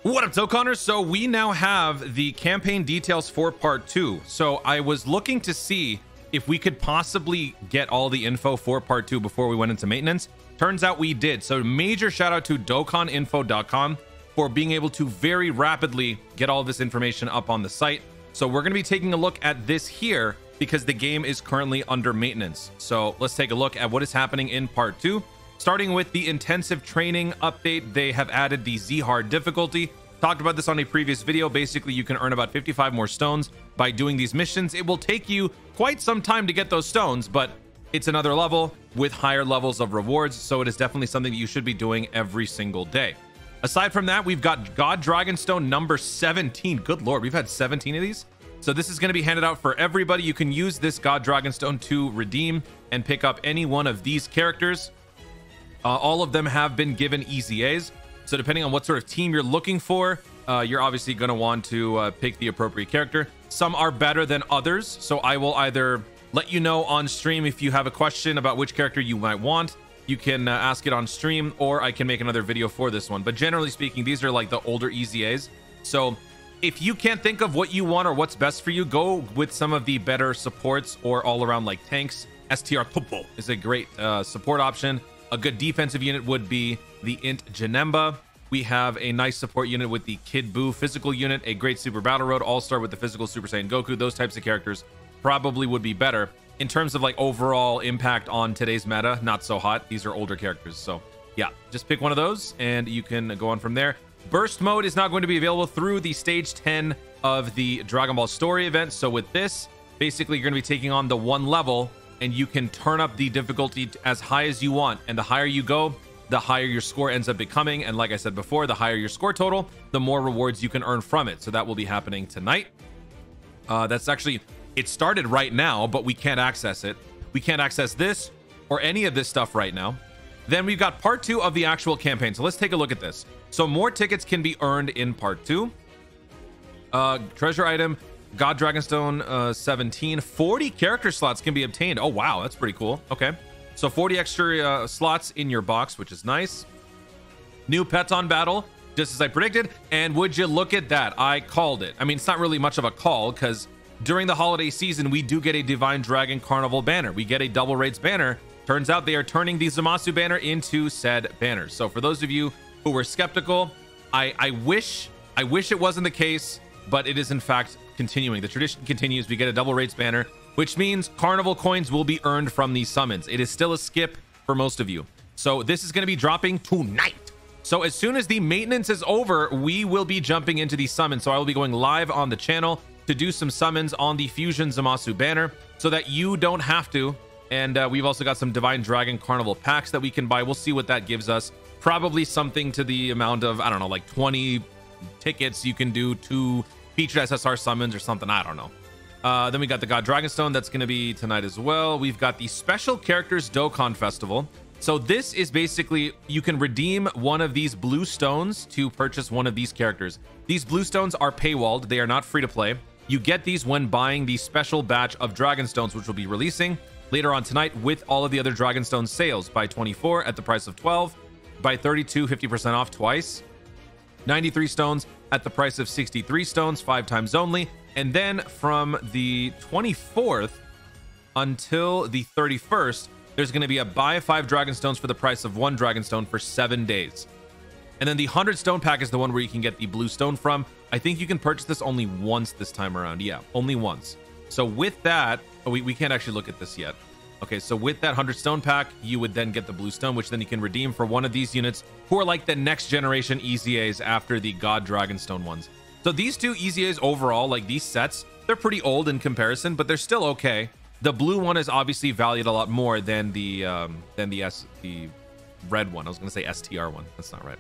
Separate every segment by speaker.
Speaker 1: What up, Dokkaners? So we now have the campaign details for part 2. So I was looking to see if we could possibly get all the info for part 2 before we went into maintenance. Turns out we did. So major shout out to DokkanInfo.com for being able to very rapidly get all this information up on the site. So we're going to be taking a look at this here because the game is currently under maintenance. So let's take a look at what is happening in part 2. Starting with the intensive training update, they have added the Z hard difficulty. Talked about this on a previous video. Basically, you can earn about 55 more stones by doing these missions. It will take you quite some time to get those stones, but it's another level with higher levels of rewards. So it is definitely something that you should be doing every single day. Aside from that, we've got God Dragonstone number 17. Good Lord, we've had 17 of these. So this is going to be handed out for everybody. You can use this God Dragonstone to redeem and pick up any one of these characters. All of them have been given EZAs. So depending on what sort of team you're looking for, you're obviously going to want to pick the appropriate character. Some are better than others. So I will either let you know on stream if you have a question about which character you might want. You can ask it on stream, or I can make another video for this one. But generally speaking, these are like the older EZAs. So if you can't think of what you want or what's best for you, go with some of the better supports or all around like tanks. STR Topo is a great support option. A good defensive unit would be the Int Janemba. We have a nice support unit with the Kid Buu physical unit, a great Super Battle Road All-Star with the physical Super Saiyan Goku. Those types of characters probably would be better. In terms of like overall impact on today's meta, not so hot. These are older characters. So yeah, just pick one of those and you can go on from there. Burst mode is not going to be available through the stage 10 of the Dragon Ball story event. So with this, basically you're going to be taking on the one level and you can turn up the difficulty as high as you want. And the higher you go, the higher your score ends up becoming. And like I said before, the higher your score total, the more rewards you can earn from it. So that will be happening tonight. That's actually, it started right now, but we can't access it. We can't access this or any of this stuff right now. Then we've got part 2 of the actual campaign. So let's take a look at this. So more tickets can be earned in part 2. Treasure item, God Dragonstone 17. 40 character slots can be obtained. Oh, wow. That's pretty cool. Okay. So 40 extra slots in your box, which is nice. New pets on battle, just as I predicted. And would you look at that? I called it. I mean, it's not really much of a call because during the holiday season, we do get a Divine Dragon Carnival banner. We get a Double Raids banner. Turns out they are turning the ZAMASU banner into said banners. So for those of you who were skeptical, I wish it wasn't the case, but it is in fact continuing. The tradition continues. We get a Double Raids banner, which means Carnival coins will be earned from these summons. It is still a skip for most of you. So this is going to be dropping tonight. So as soon as the maintenance is over, we will be jumping into these summons. So I will be going live on the channel to do some summons on the Fusion ZAMASU banner so that you don't have to. And we've also got some Divine Dragon Carnival packs that we can buy. We'll see what that gives us. Probably something to the amount of, I don't know, like 20 tickets you can do to featured SSR summons or something. I don't know. Then we got the God Dragonstone. That's going to be tonight as well. We've got the Special Characters Dokkan Festival. So this is basically, you can redeem one of these blue stones to purchase one of these characters. These blue stones are paywalled. They are not free to play. You get these when buying the special batch of Dragonstones, which will be releasing later on tonight with all of the other Dragonstone sales. By 24 at the price of 12. By 32, 50% off twice. 93 stones at the price of 63 stones, 5 times only. And then from the 24th until the 31st, there's going to be a buy 5 Dragonstones for the price of 1 Dragonstone for 7 days. And then the 100 stone pack is the one where you can get the blue stone from. I think you can purchase this only once this time around. Yeah, only once. So with that, oh, we can't actually look at this yet. Okay, so with that 100 stone pack, you would then get the blue stone, which then you can redeem for one of these units who are like the next generation EZAs after the God Dragonstone ones. So these two EZAs overall, like these sets, they're pretty old in comparison, but they're still okay. The blue one is obviously valued a lot more than the red one. I was going to say STR one. That's not right.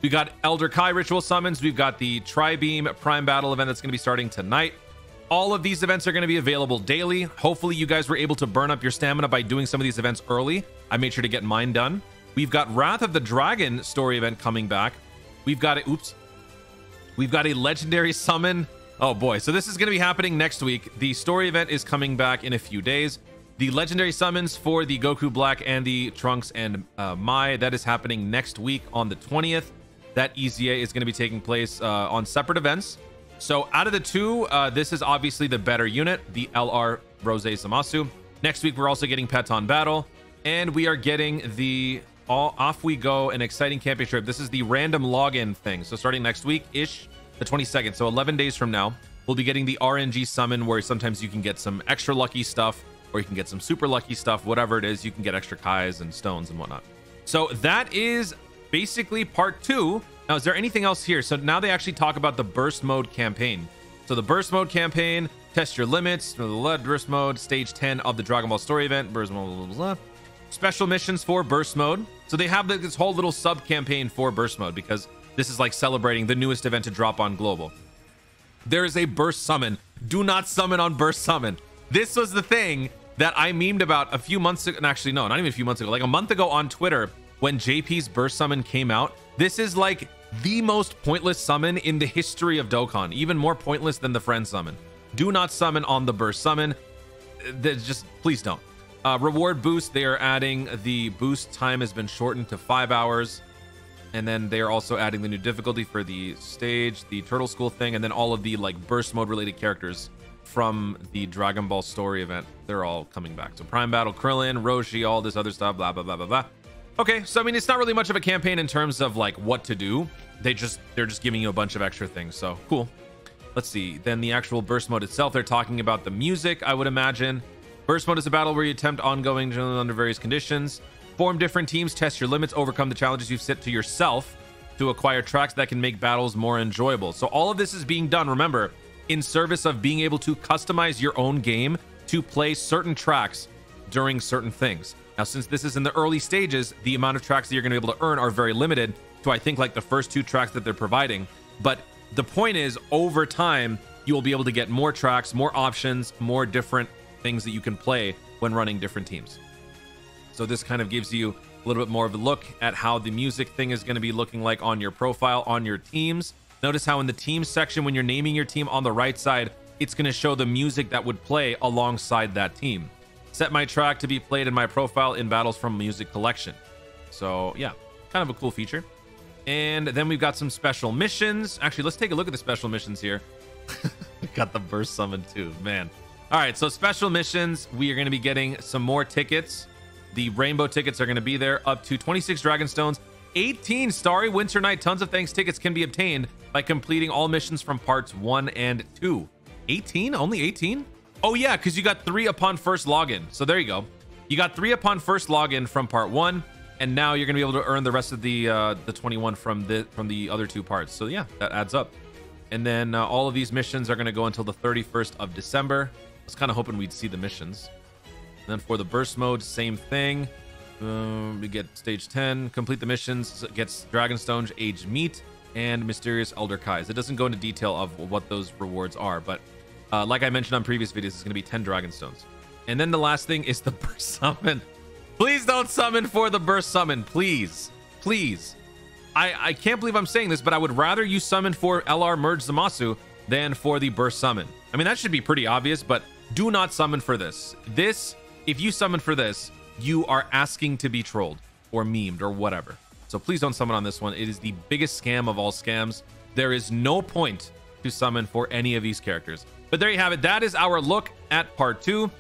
Speaker 1: We got Elder Kai ritual summons. We've got the Tri-Beam Prime Battle event that's going to be starting tonight. All of these events are going to be available daily. Hopefully you guys were able to burn up your stamina by doing some of these events early. I made sure to get mine done. We've got Wrath of the Dragon story event coming back. We've got a, we've got a legendary summon. Oh boy. So this is going to be happening next week. The story event is coming back in a few days. The legendary summons for the Goku Black and the Trunks and Mai, that is happening next week on the 20th. that EZA is going to be taking place on separate events. So out of the two, this is obviously the better unit, the LR Rose ZAMASU. Next week, we're also getting Peton Battle, and we are getting the Off We Go, an exciting camping trip. This is the random login thing. So starting next week-ish, the 22nd, so 11 days from now, we'll be getting the RNG summon, where sometimes you can get some extra lucky stuff, or you can get some super lucky stuff, whatever it is. You can get extra Kais and stones and whatnot. So that is basically part 2. Now, is there anything else here? So now they actually talk about the burst mode campaign. So the burst mode campaign, test your limits, burst mode, stage 10 of the Dragon Ball story event, burst mode, blah, blah, blah. Special missions for burst mode. So they have this whole little sub campaign for burst mode, because this is like celebrating the newest event to drop on global. There is a burst summon. Do not summon on burst summon. This was the thing that I memed about a few months ago. Actually, no, not even a few months ago, like a month ago on Twitter, when JP's burst summon came out. This is like the most pointless summon in the history of Dokkan, even more pointless than the friend summon. Do not summon on the burst summon. Just please don't. Reward boost, they are adding the boost time has been shortened to 5 hours. And then they are also adding the new difficulty for the stage, the Turtle School thing, and then all of the like burst mode related characters from the Dragon Ball story event. They're all coming back. So Prime Battle, Krillin, Roshi, all this other stuff, blah, blah, blah, blah, blah. Okay, so I mean, it's not really much of a campaign in terms of like what to do. They're just giving you a bunch of extra things. So cool. Let's see. Then the actual burst mode itself, they're talking about the music, I would imagine. Burst mode is a battle where you attempt ongoing under various conditions. Form different teams, test your limits, overcome the challenges you've set to yourself to acquire tracks that can make battles more enjoyable. So all of this is being done, remember, in service of being able to customize your own game to play certain tracks during certain things. Now, since this is in the early stages, the amount of tracks that you're going to be able to earn are very limited to, I think, like the first 2 tracks that they're providing. But the point is, over time, you will be able to get more tracks, more options, more different things that you can play when running different teams. So this kind of gives you a little bit more of a look at how the music thing is going to be looking like on your profile, on your teams. Notice how in the teams section, when you're naming your team on the right side, it's going to show the music that would play alongside that team. Set my track to be played in my profile in battles from music collection. So yeah, kind of a cool feature. And then we've got some special missions. Actually, let's take a look at the special missions here. Got the burst summon too, man. All right, so special missions, we are going to be getting some more tickets. The rainbow tickets are going to be there, up to 26 Dragon Stones, 18 Starry Winter Night Tons of Thanks tickets can be obtained by completing all missions from parts 1 and 2. 18? Only 18? Oh yeah, because you got 3 upon first login. So there you go. You got 3 upon first login from part 1, and now you're going to be able to earn the rest of the 21 from the other 2 parts. So yeah, that adds up. And then all of these missions are going to go until the 31st of December. I was kind of hoping we'd see the missions. And then for the burst mode, same thing. We get stage 10, complete the missions, gets Dragon Stone, Age Meat, and Mysterious Elder Kais. It doesn't go into detail of what those rewards are, but like I mentioned on previous videos, it's going to be 10 Dragon Stones. And then the last thing is the burst summon. Please don't summon for the burst summon, please. Please. I can't believe I'm saying this, but I would rather you summon for LR Merge ZAMASU than for the burst summon. I mean, that should be pretty obvious, but do not summon for this. If you summon for this, you are asking to be trolled or memed or whatever. So please don't summon on this one. It is the biggest scam of all scams. There is no point to summon for any of these characters. But there you have it. That is our look at part 2.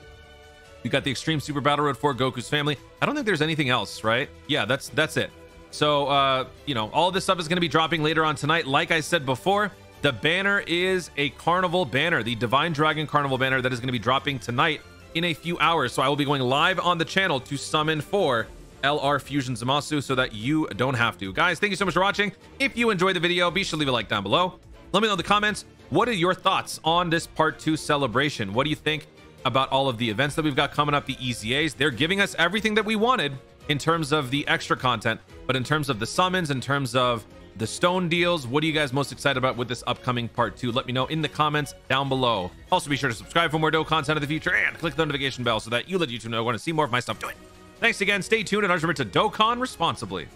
Speaker 1: We got the Extreme Super Battle Road for Goku's family. I don't think there's anything else, right? Yeah, that's it. So, you know, all this stuff is going to be dropping later on tonight. Like I said before, the banner is a carnival banner, the Divine Dragon Carnival banner that is going to be dropping tonight in a few hours. So I will be going live on the channel to summon for LR Fusion ZAMASU so that you don't have to. Guys, thank you so much for watching. If you enjoyed the video, be sure to leave a like down below. Let me know in the comments, what are your thoughts on this part 2 celebration? What do you think about all of the events that we've got coming up, the EZAs? They're giving us everything that we wanted in terms of the extra content, but in terms of the summons, in terms of the stone deals, what are you guys most excited about with this upcoming part 2? Let me know in the comments down below. Also, be sure to subscribe for more Dokkan content in the future and click the notification bell so that you let YouTube know I want to see more of my stuff doing. Thanks again. Stay tuned and remember to Dokkan responsibly.